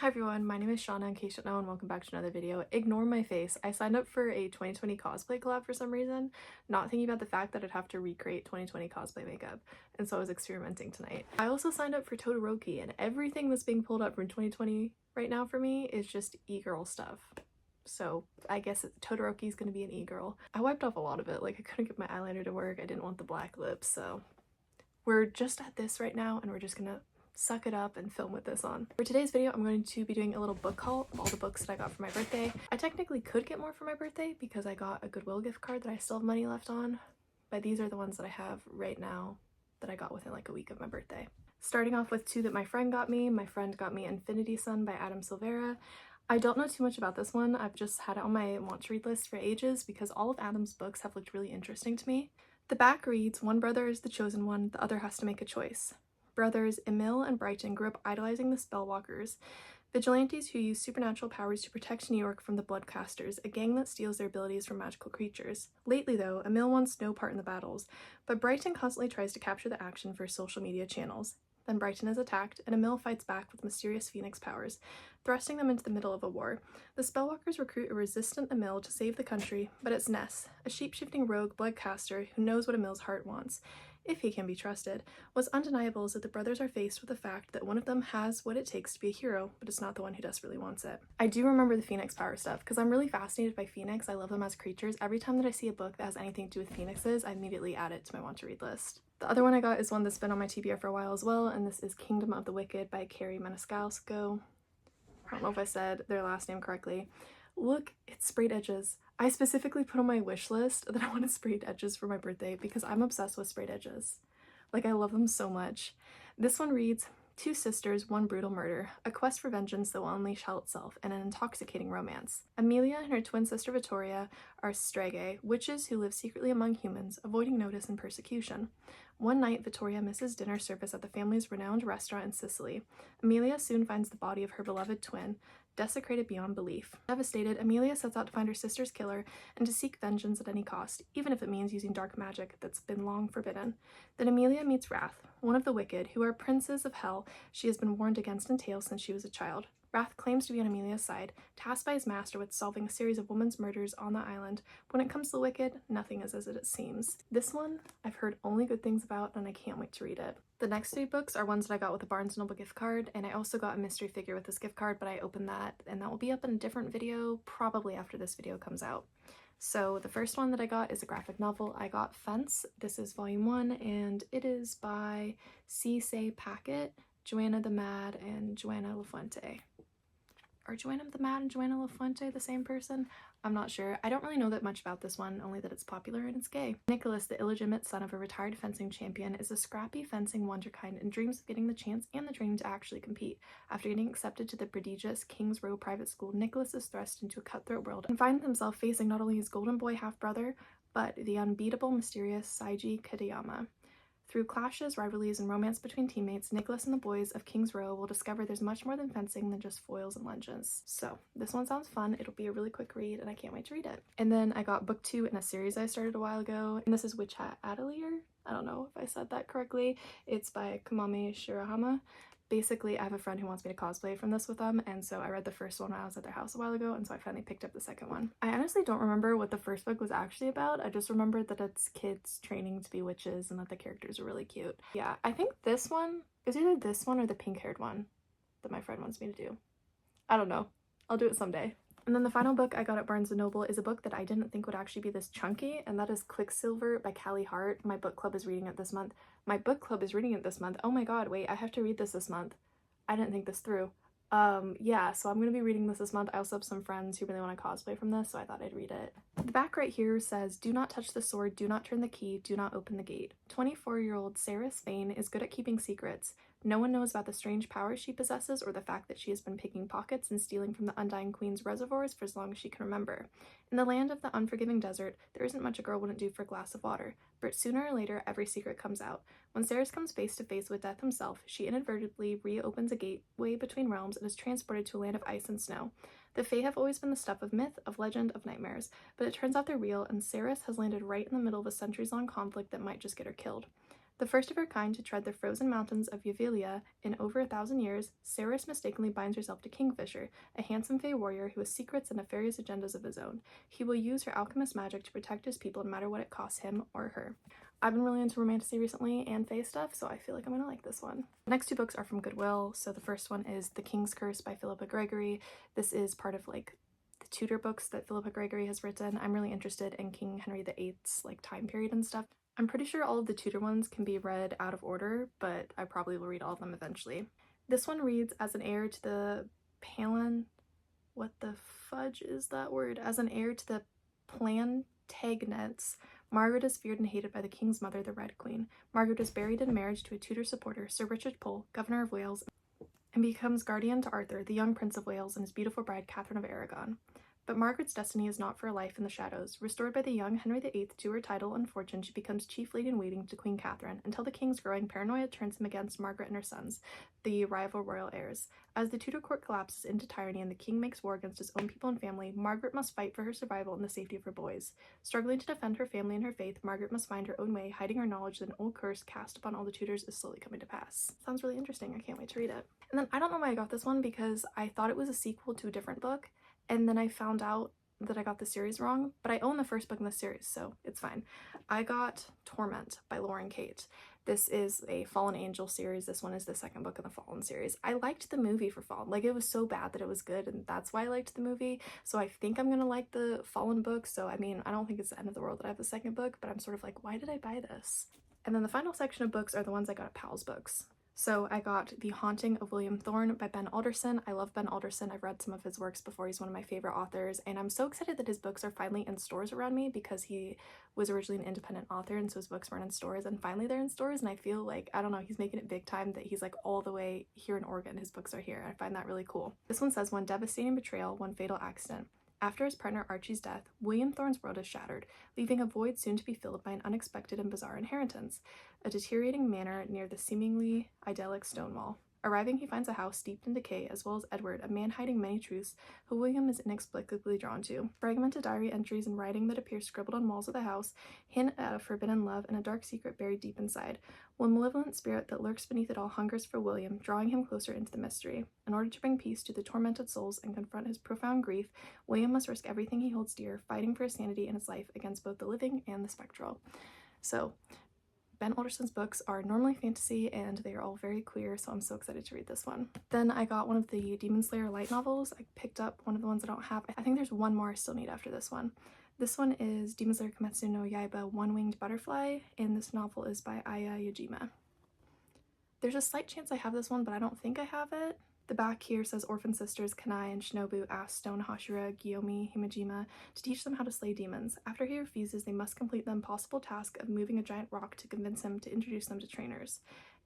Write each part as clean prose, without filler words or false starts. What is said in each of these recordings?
Hi everyone, my name is Shauna in case you don't know, and welcome back to another video. Ignore my face. I signed up for a 2020 cosplay collab for some reason, not thinking about the fact that I'd have to recreate 2020 cosplay makeup, and so I was experimenting tonight. I also signed up for Todoroki, and everything that's being pulled up from 2020 right now for me is just e-girl stuff. So I guess Todoroki is going to be an e-girl. I wiped off a lot of it, like I couldn't get my eyeliner to work, I didn't want the black lips, so we're just at this right now and we're just gonna suck it up and film with this on. For today's video, I'm going to be doing a little book haul of all the books that I got for my birthday. I technically could get more for my birthday because I got a Goodwill gift card that I still have money left on, but these are the ones that I have right now that I got within like a week of my birthday. Starting off with two that my friend got me. My friend got me Infinity Sun by Adam Silvera. I don't know too much about this one. I've just had it on my want to read list for ages because all of Adam's books have looked really interesting to me. The back reads, "One brother is the chosen one, the other has to make a choice. Brothers Emil and Brighton grew up idolizing the Spellwalkers, vigilantes who use supernatural powers to protect New York from the Bloodcasters, a gang that steals their abilities from magical creatures. Lately, though, Emil wants no part in the battles, but Brighton constantly tries to capture the action for social media channels. Then Brighton is attacked, and Emil fights back with mysterious phoenix powers, thrusting them into the middle of a war. The Spellwalkers recruit a resistant Emil to save the country, but it's Ness, a shape-shifting rogue bloodcaster who knows what Emil's heart wants, if he can be trusted. What's undeniable is that the brothers are faced with the fact that one of them has what it takes to be a hero, but it's not the one who desperately wants it." I do remember the phoenix power stuff because I'm really fascinated by phoenix. I love them as creatures. Every time that I see a book that has anything to do with phoenixes, I immediately add it to my want to read list. The other one I got is one that's been on my TBR for a while as well, and this is Kingdom of the Wicked by Carrie Maniscalco. I don't know if I said their last name correctly. Look, it's sprayed edges. I specifically put on my wish list that I wanted sprayed edges for my birthday because I'm obsessed with sprayed edges. Like, I love them so much. This one reads, "Two sisters, one brutal murder, a quest for vengeance that will unleash hell itself, and an intoxicating romance. Amelia and her twin sister Vittoria are stragae, witches who live secretly among humans, avoiding notice and persecution. One night, Vittoria misses dinner service at the family's renowned restaurant in Sicily. Amelia soon finds the body of her beloved twin, desecrated beyond belief. Devastated, Amelia sets out to find her sister's killer and to seek vengeance at any cost, even if it means using dark magic that's been long forbidden. Then Amelia meets Wrath, one of the wicked, who are princes of hell she has been warned against in tales since she was a child. Wrath claims to be on Amelia's side, tasked by his master with solving a series of women's murders on the island. But when it comes to the wicked, nothing is as it seems." This one I've heard only good things about, and I can't wait to read it. The next three books are ones that I got with a Barnes & Noble gift card, and I also got a mystery figure with this gift card, but I opened that, and that will be up in a different video, probably after this video comes out. So the first one that I got is a graphic novel. I got Fence. This is volume 1, and it is by C. Packet, Joanna the Mad, and Joanna LaFuente. Are Joanna the Mad and Joanna LaFuente the same person? I'm not sure. I don't really know that much about this one, only that it's popular and it's gay. Nicholas, the illegitimate son of a retired fencing champion, is a scrappy fencing wonderkind and dreams of getting the chance and the dream to actually compete. After getting accepted to the prestigious King's Row private school, Nicholas is thrust into a cutthroat world and finds himself facing not only his golden boy half-brother, but the unbeatable, mysterious Saiji Kadayama. Through clashes, rivalries, and romance between teammates, Nicholas and the boys of King's Row will discover there's much more than fencing than just foils and legends. So this one sounds fun. It'll be a really quick read, and I can't wait to read it. And then I got book 2 in a series I started a while ago, and this is Witch Hat Atelier. I don't know if I said that correctly. It's by Kamame Shirahama. Basically, I have a friend who wants me to cosplay from this with them, and so I read the first one when I was at their house a while ago, and so I finally picked up the second one. I honestly don't remember what the first book was actually about. I just remembered that it's kids training to be witches and that the characters are really cute. Yeah, I think this one is either this one or the pink-haired one that my friend wants me to do. I don't know. I'll do it someday. And then the final book I got at Barnes & Noble is a book that I didn't think would actually be this chunky, and that is Quicksilver by Callie Hart. My book club is reading it this month. Oh my god, wait, I have to read this month. I didn't think this through. Yeah, so I'm gonna be reading this month. I also have some friends who really want to cosplay from this, so I thought I'd read it. The back right here says, "Do not touch the sword, do not turn the key, do not open the gate. 24-year-old Sarah Spain is good at keeping secrets. No one knows about the strange powers she possesses or the fact that she has been picking pockets and stealing from the Undying Queen's reservoirs for as long as she can remember. In the land of the unforgiving desert, there isn't much a girl wouldn't do for a glass of water, but sooner or later every secret comes out. When Sarah comes face to face with death himself, she inadvertently reopens a gateway between realms and is transported to a land of ice and snow. The Fae have always been the stuff of myth, of legend, of nightmares, but it turns out they're real, and Saris has landed right in the middle of a centuries-long conflict that might just get her killed. The first of her kind to tread the frozen mountains of Yavalia in over 1,000 years, Cerys mistakenly binds herself to Kingfisher, a handsome Fey warrior who has secrets and nefarious agendas of his own. He will use her alchemist magic to protect his people no matter what it costs him or her. I've been really into romantasy recently and Fae stuff, so I feel like I'm gonna like this one. The next two books are from Goodwill. So the first one is The King's Curse by Philippa Gregory. This is part of like the Tudor books that Philippa Gregory has written. I'm really interested in King Henry VIII's like time period and stuff. I'm pretty sure all of the Tudor ones can be read out of order, but I probably will read all of them eventually. This one reads as an heir to the what the fudge is that word? As an heir to the Plantagenets, Margaret is feared and hated by the king's mother, the Red Queen. Margaret is buried in marriage to a Tudor supporter, Sir Richard Pole, Governor of Wales, and becomes guardian to Arthur, the young Prince of Wales, and his beautiful bride, Catherine of Aragon. But Margaret's destiny is not for a life in the shadows. Restored by the young Henry VIII to her title and fortune, she becomes chief lady-in-waiting to Queen Catherine, until the king's growing paranoia turns him against Margaret and her sons, the rival royal heirs. As the Tudor court collapses into tyranny and the king makes war against his own people and family, Margaret must fight for her survival and the safety of her boys. Struggling to defend her family and her faith, Margaret must find her own way, hiding her knowledge that an old curse cast upon all the Tudors is slowly coming to pass. Sounds really interesting. I can't wait to read it. And then I don't know why I got this one, because I thought it was a sequel to a different book, and then I found out that I got the series wrong, but I own the first book in the series, so it's fine. I got Torment by Lauren Kate. This is a Fallen Angel series. This one is the second book in the Fallen series. I liked the movie for Fallen. Like, it was so bad that it was good, and that's why I liked the movie. So I think I'm gonna like the Fallen book. So I mean, I don't think it's the end of the world that I have the second book, but I'm sort of like, why did I buy this? And then the final section of books are the ones I got at Pal's Books. So I got The Haunting of William Thorne by Ben Alderson. I love Ben Alderson. I've read some of his works before. He's one of my favorite authors, and I'm so excited that his books are finally in stores around me, because he was originally an independent author and so his books weren't in stores, and finally they're in stores, and I feel like, I don't know, he's making it big time that he's like all the way here in Oregon. His books are here. I find that really cool. This one says, one devastating betrayal, one fatal accident. After his partner Archie's death, William Thorne's world is shattered, leaving a void soon to be filled by an unexpected and bizarre inheritance, a deteriorating manor near the seemingly idyllic Stonewall. Arriving, he finds a house steeped in decay, as well as Edward, a man hiding many truths, who William is inexplicably drawn to. Fragmented diary entries and writing that appears scribbled on walls of the house hint at a forbidden love and a dark secret buried deep inside. One malevolent spirit that lurks beneath it all hungers for William, drawing him closer into the mystery. In order to bring peace to the tormented souls and confront his profound grief, William must risk everything he holds dear, fighting for his sanity and his life against both the living and the spectral. So, Ben Alderson's books are normally fantasy, and they are all very queer, so I'm so excited to read this one. Then I got one of the Demon Slayer light novels. I picked up one of the ones I don't have. I think there's one more I still need after this one. This one is Demon Slayer Kimetsu no Yaiba One-Winged Butterfly, and this novel is by Aya Yajima. There's a slight chance I have this one, but I don't think I have it. The back here says orphan sisters Kanai and Shinobu ask Stone Hashira Kiyomi Himejima to teach them how to slay demons. After he refuses, they must complete the impossible task of moving a giant rock to convince him to introduce them to trainers.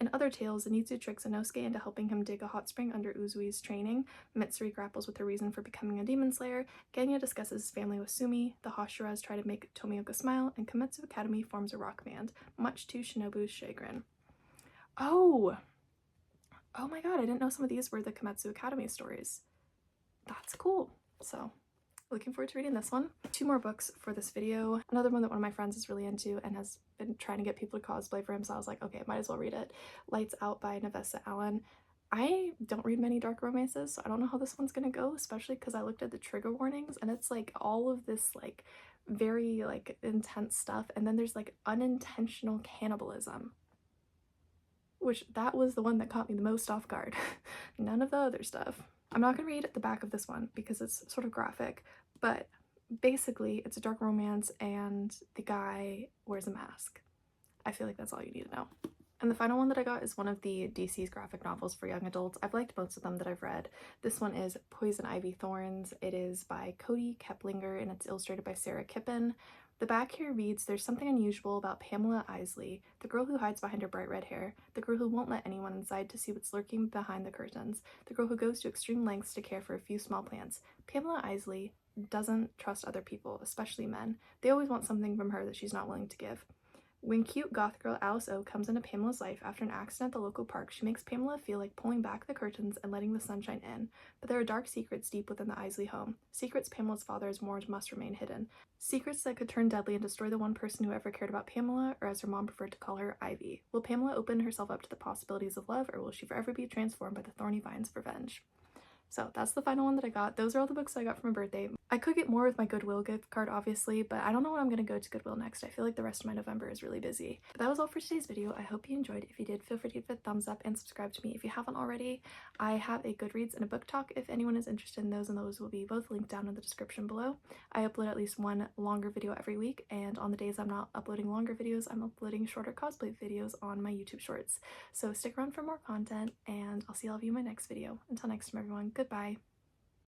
In other tales, Zenitsu tricks Inosuke into helping him dig a hot spring under Uzui's training. Mitsuri grapples with her reason for becoming a demon slayer. Genya discusses his family with Sumi. The Hashiras try to make Tomioka smile, and Kimetsu Academy forms a rock band, much to Shinobu's chagrin. Oh my god, I didn't know some of these were the Kimetsu Academy stories. That's cool. So, looking forward to reading this one. Two more books for this video. Another one that one of my friends is really into and has been trying to get people to cosplay for him, so I was like, okay, might as well read it. Lights Out by Navessa Allen. I don't read many dark romances, so I don't know how this one's gonna go, especially because I looked at the trigger warnings, and it's like all of this like very like intense stuff, and then there's like unintentional cannibalism, which that was the one that caught me the most off guard. None of the other stuff. I'm not gonna read the back of this one because it's sort of graphic, but basically it's a dark romance and the guy wears a mask. I feel like that's all you need to know. And the final one that I got is one of the DC's graphic novels for young adults. I've liked most of them that I've read. This one is Poison Ivy Thorns. It is by Cody Keplinger and it's illustrated by Sarah Kippen. The back here reads, there's something unusual about Pamela Isley, the girl who hides behind her bright red hair, the girl who won't let anyone inside to see what's lurking behind the curtains, the girl who goes to extreme lengths to care for a few small plants. Pamela Isley doesn't trust other people, especially men. They always want something from her that she's not willing to give. When cute goth girl Alice O comes into Pamela's life after an accident at the local park, she makes Pamela feel like pulling back the curtains and letting the sunshine in. But there are dark secrets deep within the Isley home. Secrets Pamela's father has warned must remain hidden. Secrets that could turn deadly and destroy the one person who ever cared about Pamela, or as her mom preferred to call her, Ivy. Will Pamela open herself up to the possibilities of love, or will she forever be transformed by the thorny vines of revenge? So that's the final one that I got. Those are all the books I got for my birthday. I could get more with my Goodwill gift card, obviously, but I don't know when I'm gonna go to Goodwill next. I feel like the rest of my November is really busy. But that was all for today's video. I hope you enjoyed. If you did, feel free to give it a thumbs up and subscribe to me if you haven't already. I have a Goodreads and a BookTok if anyone is interested in those, and those will be both linked down in the description below. I upload at least one longer video every week, and on the days I'm not uploading longer videos, I'm uploading shorter cosplay videos on my YouTube shorts. So stick around for more content, and I'll see all of you in my next video. Until next time, everyone, goodbye.